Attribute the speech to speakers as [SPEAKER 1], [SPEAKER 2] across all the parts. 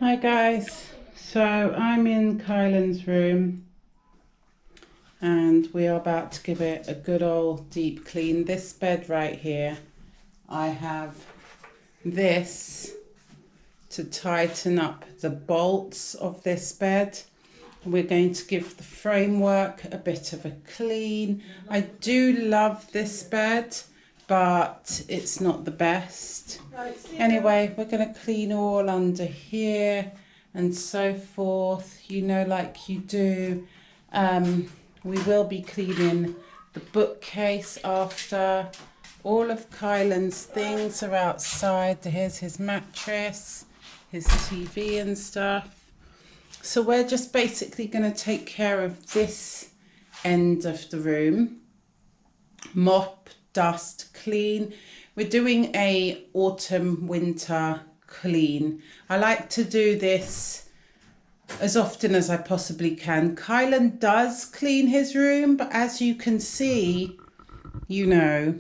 [SPEAKER 1] Hi guys, so I'm in Kylan's room and we are about to give it a good old deep clean. This bed right here, I have this to tighten up the bolts of this bed. We're going to give the framework a bit of a clean. I do love this bed, but it's not the best. Anyway, we're going to clean all under here and so forth, you know, like you do. We will be cleaning the bookcase after. All of Kylan's things are outside. Here's his mattress, his TV and stuff. So we're just basically going to take care of this end of the room. Mop, dust, clean. We're doing a autumn winter clean. I like to do this as often as I possibly can. Kylan does clean his room, but as you can see, you know,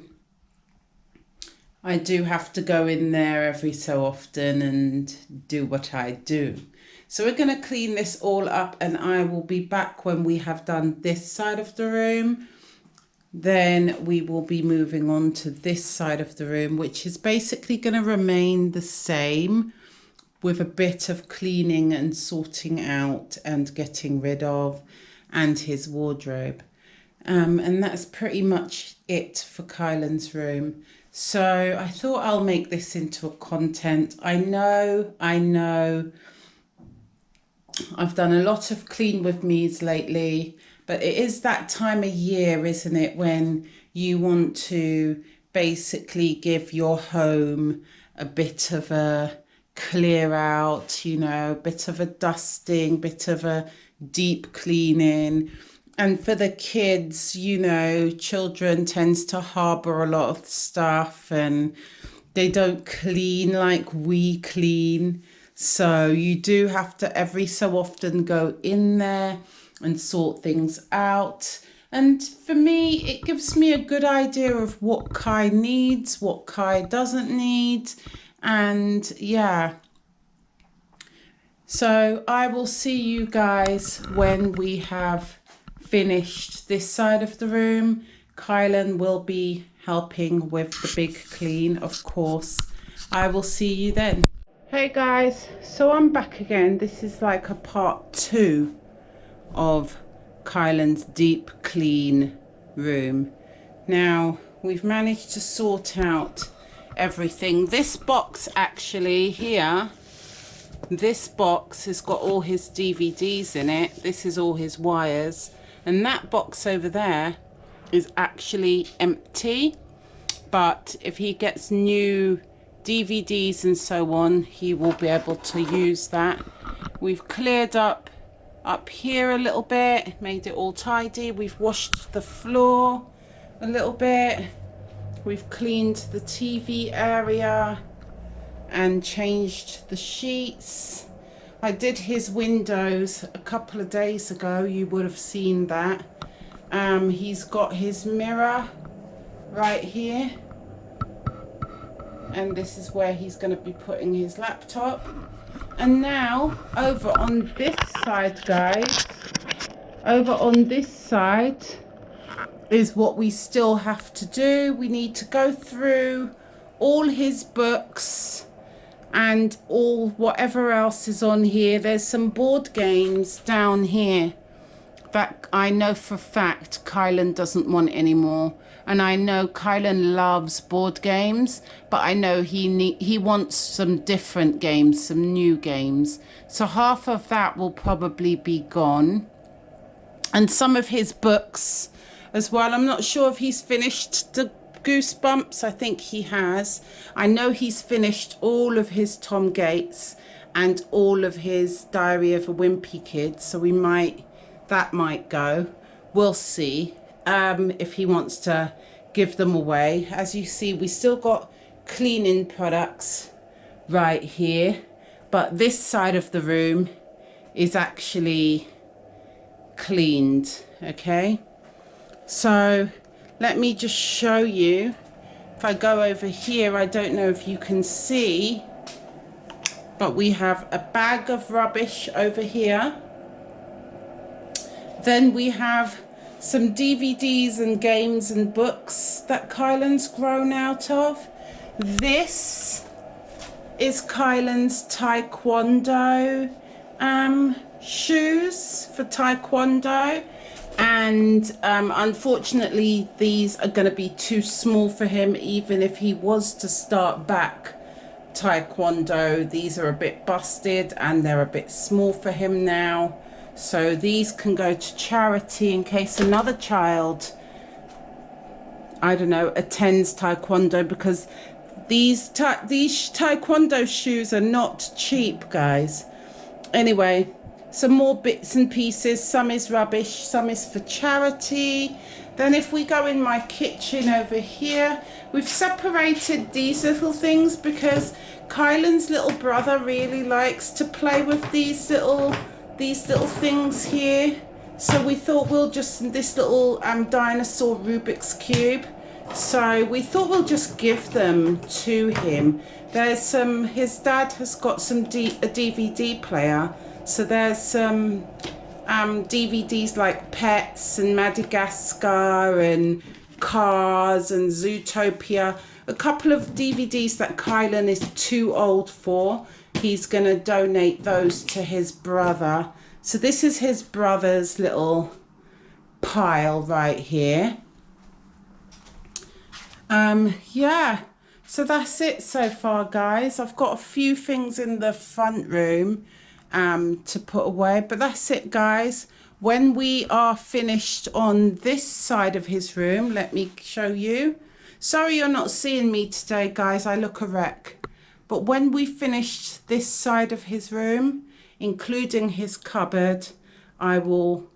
[SPEAKER 1] I do have to go in there every so often and do what I do. So we're going to clean this all up and I will be back when we have done this side of the room. Then we will be moving on to this side of the room, which is basically going to remain the same with a bit of cleaning and sorting out and getting rid of and his wardrobe. And that's pretty much it for Kylan's room. So I thought I'll make this into a content. I know. I've done a lot of clean with me's lately, but it is that time of year, isn't it, when you want to basically give your home a bit of a clear out, you know, a bit of a dusting, bit of a deep cleaning. And for the kids, you know, children tends to harbour a lot of stuff and they don't clean like we clean. So you do have to every so often go in there and sort things out. And for me, it gives me a good idea of what Kai needs, what Kai doesn't need. And yeah. So I will see you guys when we have finished this side of the room. Kylan will be helping with the big clean, of course. I will see you then. Hey guys, so I'm back again. This is like a part 2 of Kylan's deep clean room. Now we've managed to sort out everything. This box actually here, this box has got all his DVDs in it. This is all his wires. And that box over there is actually empty. But if he gets new DVDs and so on, he will be able to use that. We've cleared up here a little bit, made it all tidy. We've washed the floor a little bit. We've cleaned the TV area and changed the sheets. I did his windows a couple of days ago. You would have seen that. He's got his mirror right here. And this is where he's going to be putting his laptop. And now over on this side, guys, over on this side is what we still have to do. We need to go through all his books and all whatever else is on here. There's some board games down here that I know for a fact Kylan doesn't want anymore. And I know Kylan loves board games, but I know he wants some different games, some new games. So half of that will probably be gone. And some of his books as well. I'm not sure if he's finished the Goosebumps. I think he has. I know he's finished all of his Tom Gates and all of his Diary of a Wimpy Kid. So that might go. We'll see. If he wants to give them away. As you see, we still got cleaning products right here, but this side of the room is actually cleaned. Okay, so let me just show you. If I go over here, I don't know if you can see, But we have a bag of rubbish over here. Then we have some DVDs and games and books that Kylan's grown out of. This is Kylan's Taekwondo shoes for Taekwondo. And unfortunately, these are going to be too small for him, even if he was to start back Taekwondo. These are a bit busted and they're a bit small for him now. So these can go to charity in case another child, I don't know, attends Taekwondo, because these Taekwondo shoes are not cheap, guys. Anyway, some more bits and pieces. Some is rubbish, some is for charity. Then if we go in my kitchen over here, we've separated these little things because Kylan's little brother really likes to play with these little things here. So we thought we'll just, this little dinosaur Rubik's Cube. So we thought we'll just give them to him. There's some, his dad has got some a DVD player. So there's some DVDs like Pets and Madagascar and Cars and Zootopia. A couple of DVDs that Kylan is too old for. He's going to donate those to his brother. So this is his brother's little pile right here. Yeah, so that's it so far, guys. I've got a few things in the front room to put away, but that's it, guys. When we are finished on this side of his room, let me show you. Sorry you're not seeing me today, guys. I look a wreck. But when we finished this side of his room, including his cupboard, I will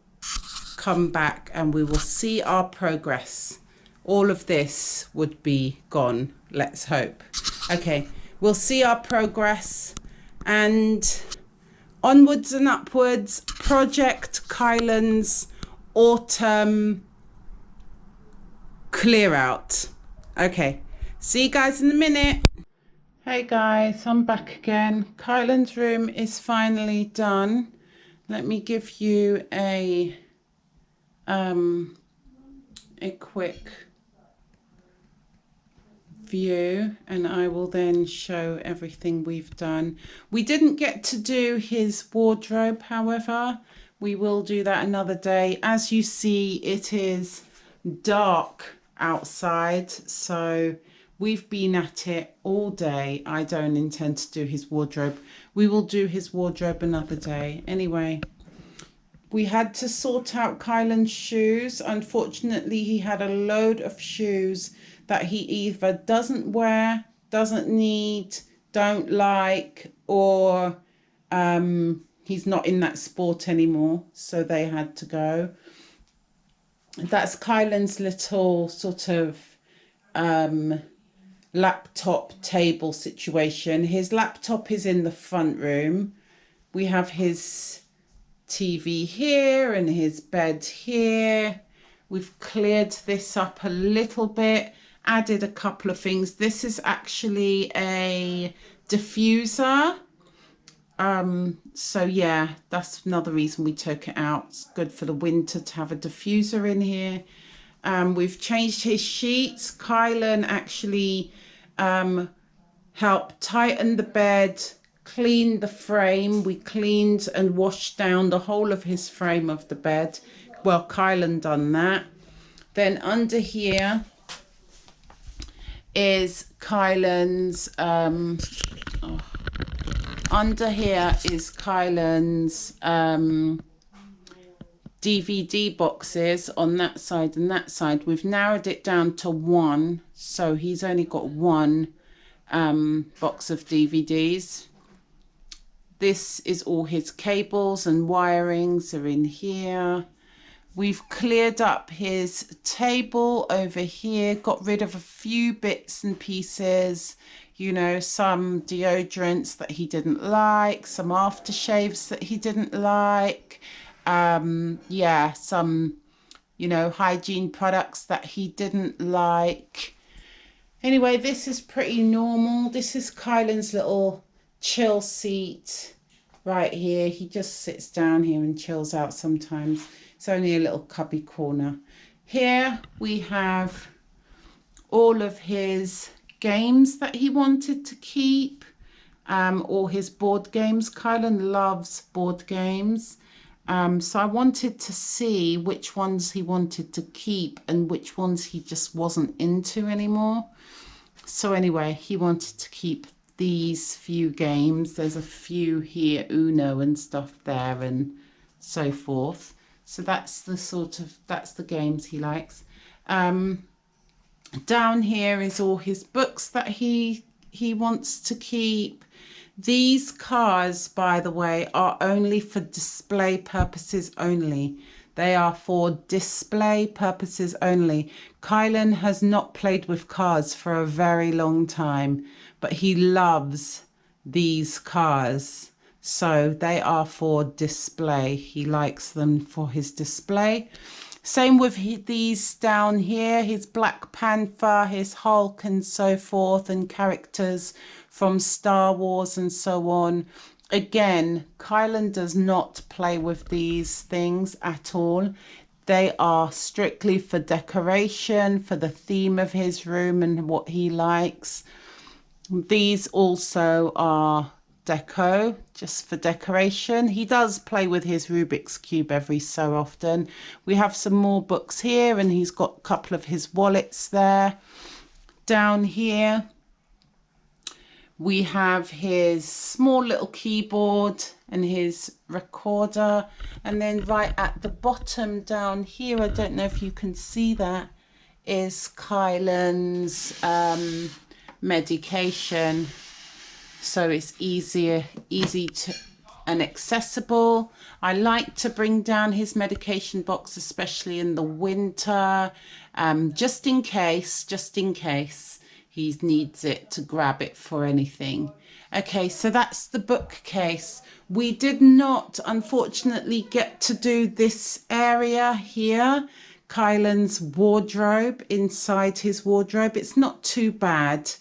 [SPEAKER 1] come back and we will see our progress. All of this would be gone, let's hope. Okay, we'll see our progress and onwards and upwards. Project Kylan's autumn clear out. Okay, see you guys in a minute. Hey guys, I'm back again. Kylan's room is finally done. Let me give you a quick view and I will then show everything we've done. We didn't get to do his wardrobe, however. We will do that another day. As you see, it is dark outside, so we've been at it all day. I don't intend to do his wardrobe. We will do his wardrobe another day. Anyway, we had to sort out Kylan's shoes. Unfortunately, he had a load of shoes that he either doesn't wear, doesn't need, don't like, or he's not in that sport anymore. So they had to go. That's Kylan's little sort of laptop table situation. His laptop is in the front room. We have his TV here and his bed here. We've cleared this up a little bit, added a couple of things. This is actually a diffuser. So yeah, that's another reason we took it out. It's good for the winter to have a diffuser in here. We've changed his sheets. Kylan actually helped tighten the bed, clean the frame. We cleaned and washed down the whole of his frame of the bed. Well, Kylan done that. Then under here is Kylan's under here is Kylan's DVD boxes on that side and that side. We've narrowed it down to one, so he's only got one box of DVDs. This is all his cables and wirings are in here. We've cleared up his table over here, got rid of a few bits and pieces, you know, some deodorants that he didn't like, some aftershaves that he didn't like, yeah, some, you know, hygiene products that he didn't like. Anyway, this is pretty normal. This is Kylan's little chill seat right here. He just sits down here and chills out sometimes. It's only a little cubby corner. Here we have all of his games that he wanted to keep, all his board games. Kylan loves board games. So I wanted to see which ones he wanted to keep and which ones he just wasn't into anymore. So anyway, he wanted to keep these few games. There's a few here, Uno and stuff there and so forth. So that's the games he likes. Down here is all his books that he wants to keep. These cars, by the way, are only for display purposes only. They are for display purposes only. Kylan has not played with cars for a very long time, but he loves these cars. So they are for display. He likes them for his display. Same with these down here, his Black Panther, his Hulk and so forth, and characters from Star Wars and so on. Again, Kylan does not play with these things at all. They are strictly for decoration, for the theme of his room and what he likes. These also are deco, just for decoration. He does play with his Rubik's Cube every so often. We have some more books here, and he's got a couple of his wallets there. Down here, we have his small little keyboard and his recorder. And then right at the bottom down here, I don't know if you can see that, is Kylan's medication. So it's easy to and accessible. I like to bring down his medication box, especially in the winter, just in case he needs it to grab it for anything. Okay, so that's the bookcase. We did not, unfortunately, get to do this area here, Kylan's wardrobe, inside his wardrobe. It's not too bad,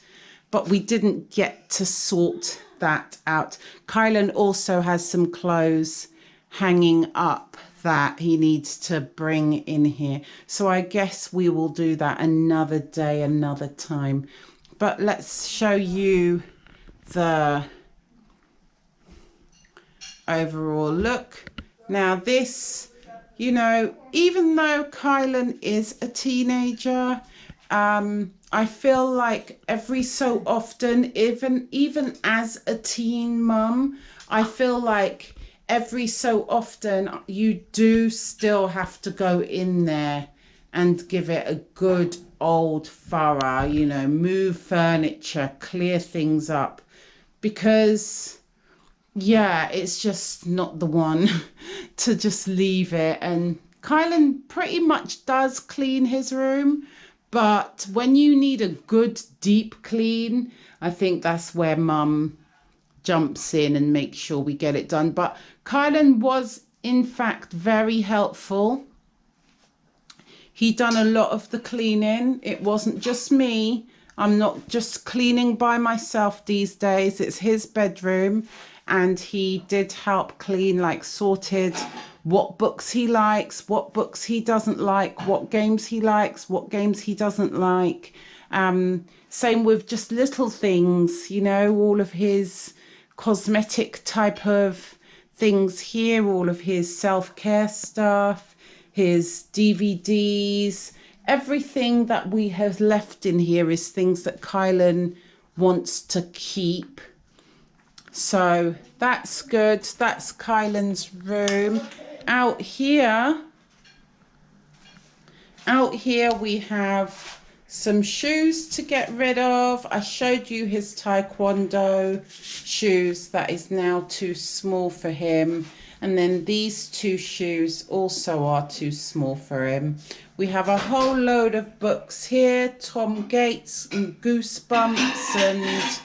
[SPEAKER 1] but we didn't get to sort that out. Kylan also has some clothes hanging up that he needs to bring in here. So I guess we will do that another day, another time. But let's show you the overall look. Now this, you know, even though Kylan is a teenager, I feel like every so often, even as a teen mum, I feel like every so often you do still have to go in there and give it a good old thorough, you know, move furniture, clear things up, because yeah, it's just not the one to just leave it. And Kylan pretty much does clean his room, but when you need a good deep clean, I think that's where mum jumps in and makes sure we get it done. But Kylan was in fact very helpful. He done a lot of the cleaning. It wasn't just me. I'm not just cleaning by myself these days. It's his bedroom, and he did help clean, like sorted what books he likes, what books he doesn't like, what games he likes, what games he doesn't like. Same with just little things, you know, all of his cosmetic type of things here, all of his self-care stuff, his DVDs, everything that we have left in here is things that Kylan wants to keep. So that's good. That's Kylan's room. Out here we have some shoes to get rid of. I showed you his taekwondo shoes that is now too small for him. And then these two shoes also are too small for him. We have a whole load of books here, Tom Gates and Goosebumps and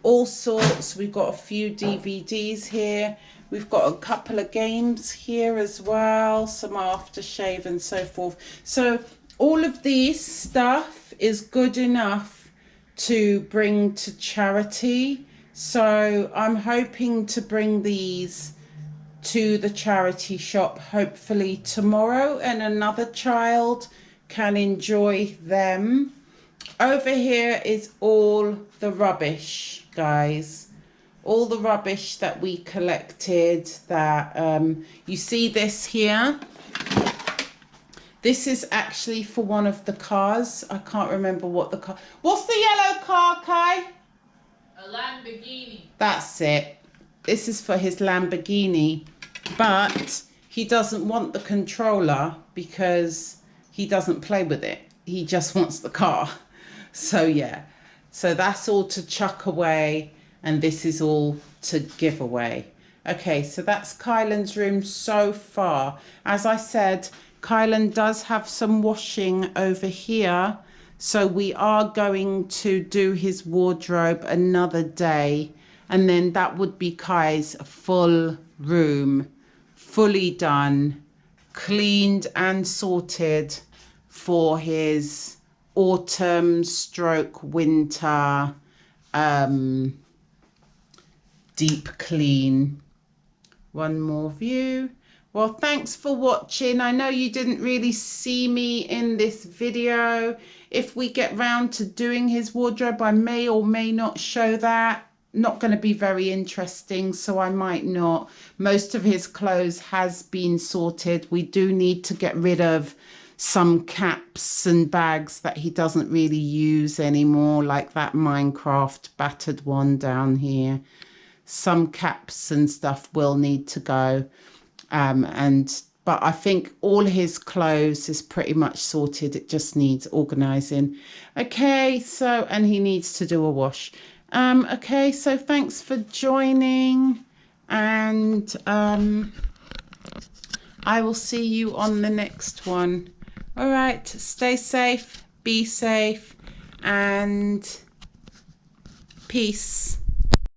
[SPEAKER 1] all sorts. We've got a few DVDs here. We've got a couple of games here as well, some aftershave and so forth. So all of these stuff is good enough to bring to charity. So I'm hoping to bring these to the charity shop hopefully tomorrow, and another child can enjoy them. Over here is all the rubbish, guys. All the rubbish that we collected. That you see this here. This is actually for one of the cars. I can't remember what the car. What's the yellow car, Kai?
[SPEAKER 2] A Lamborghini.
[SPEAKER 1] That's it. This is for his Lamborghini, but he doesn't want the controller because he doesn't play with it. He just wants the car. So yeah, so that's all to chuck away, and this is all to give away. Okay, so that's Kylan's room so far. As I said, Kylan does have some washing over here, so we are going to do his wardrobe another day, and then that would be Kai's full room, fully done, cleaned and sorted for his autumn stroke winter deep clean. One more view. Well, thanks for watching. I know you didn't really see me in this video. If we get round to doing his wardrobe, I may or may not show that. Not going to be very interesting, so I might not. Most of his clothes has been sorted. We do need to get rid of some caps and bags that he doesn't really use anymore, like that Minecraft battered one down here. Some caps and stuff will need to go. But I think all his clothes is pretty much sorted. It just needs organizing. Okay, so, and he needs to do a wash. Okay, so thanks for joining, and I will see you on the next one. All right, stay safe, be safe, and peace.